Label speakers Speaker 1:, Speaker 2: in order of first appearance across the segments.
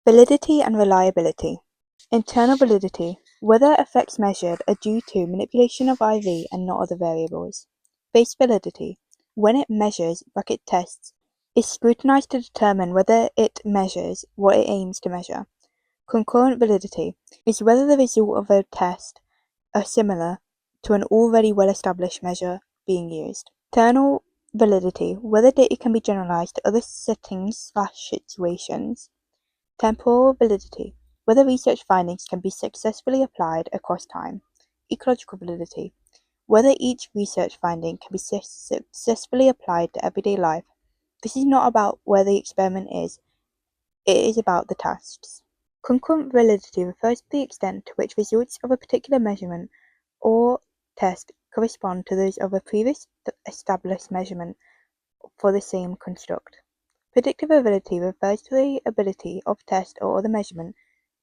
Speaker 1: Validity and reliability. Internal validity. Whether effects measured are due to manipulation of IV and not other variables. Base validity. When it measures (tests) is scrutinized to determine whether it measures what it aims to measure. Concurrent validity is whether the result of a test are similar to an already well-established measure being used. Internal validity, whether data can be generalized to other settings/situations. Temporal validity, whether research findings can be successfully applied across time. Ecological validity, whether each research finding can be successfully applied to everyday life. This is not about where the experiment is, it is about the tasks. Concurrent validity refers to the extent to which results of a particular measurement or test correspond to those of a previous established measurement for the same construct. Predictive ability refers to the ability of test or other measurement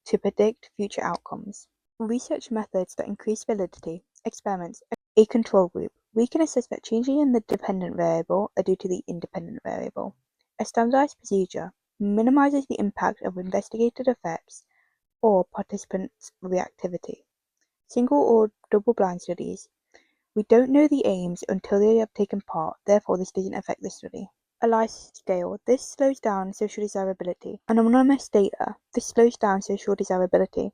Speaker 1: to predict future outcomes. Research methods that increase validity. Experiments. A control group. We can assess that changes in the dependent variable are due to the independent variable. A standardized procedure minimizes the impact of investigated effects or participants' reactivity. Single or double-blind studies. We don't know the aims until they have taken part, therefore this doesn't affect the study. A license scale. This slows down social desirability. Anonymous data. This slows down social desirability.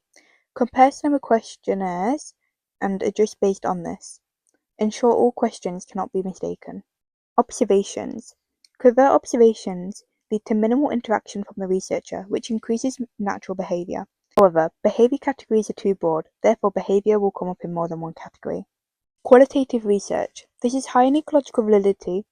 Speaker 1: Compare some questionnaires and adjust based on this. Ensure all questions cannot be mistaken. Observations. Covert observations lead to minimal interaction from the researcher, which increases natural behavior. However, behavior categories are too broad, therefore behavior will come up in more than one category. Qualitative research. This is high in ecological validity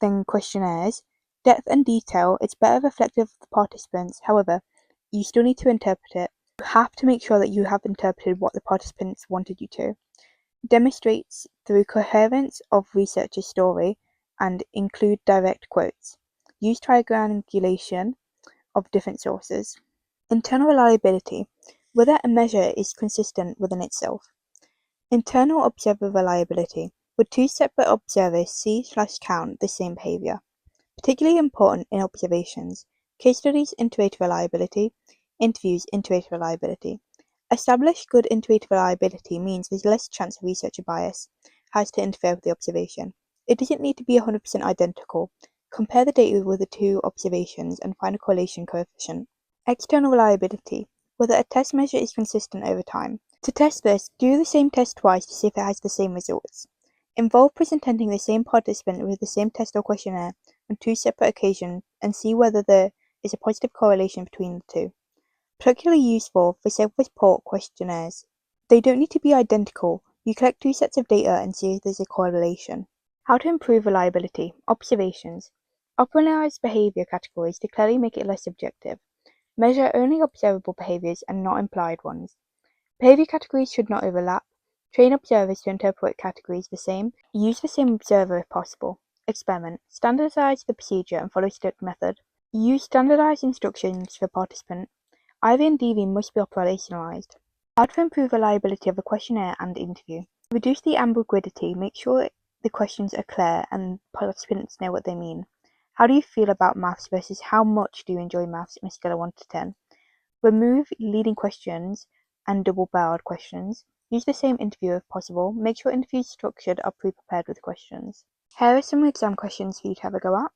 Speaker 1: than questionnaires. Depth and detail, it's better reflective of the participants, however, you still need to interpret it. You have to make sure that you have interpreted what the participants wanted you to. Demonstrates through coherence of researcher's story and include direct quotes. Use triangulation of different sources. Internal reliability, whether a measure is consistent within itself. Internal observer reliability, would two separate observers see/count the same behavior? Particularly important in observations. Case studies, iterative reliability. Interviews, iterative reliability. Establish good iterative reliability means there's less chance of researcher bias has to interfere with the observation. It doesn't need to be 100% identical. Compare the data with the two observations and find a correlation coefficient. External reliability, whether a test measure is consistent over time. To test this, do the same test twice to see if it has the same results. Involve presenting the same participant with the same test or questionnaire on two separate occasions and see whether there is a positive correlation between the two. Particularly useful for self-report questionnaires. They don't need to be identical. You collect two sets of data and see if there's a correlation. How to improve reliability. Observations. Optimize behavior categories to clearly make it less subjective. Measure only observable behaviors and not implied ones. Behavior categories should not overlap. Train observers to interpret categories the same. Use the same observer if possible. Experiment. Standardize the procedure and follow strict method. Use standardized instructions for participant. IV and DV must be operationalized. How to improve reliability of a questionnaire and interview. Reduce the ambiguity. Make sure the questions are clear and participants know what they mean. How do you feel about maths versus how much do you enjoy maths on a scale of 1 to 10? Remove leading questions and double-barreled questions. Use the same interview if possible. Make sure interviews structured are pre-prepared with questions. Here are some exam questions for you to have a go at.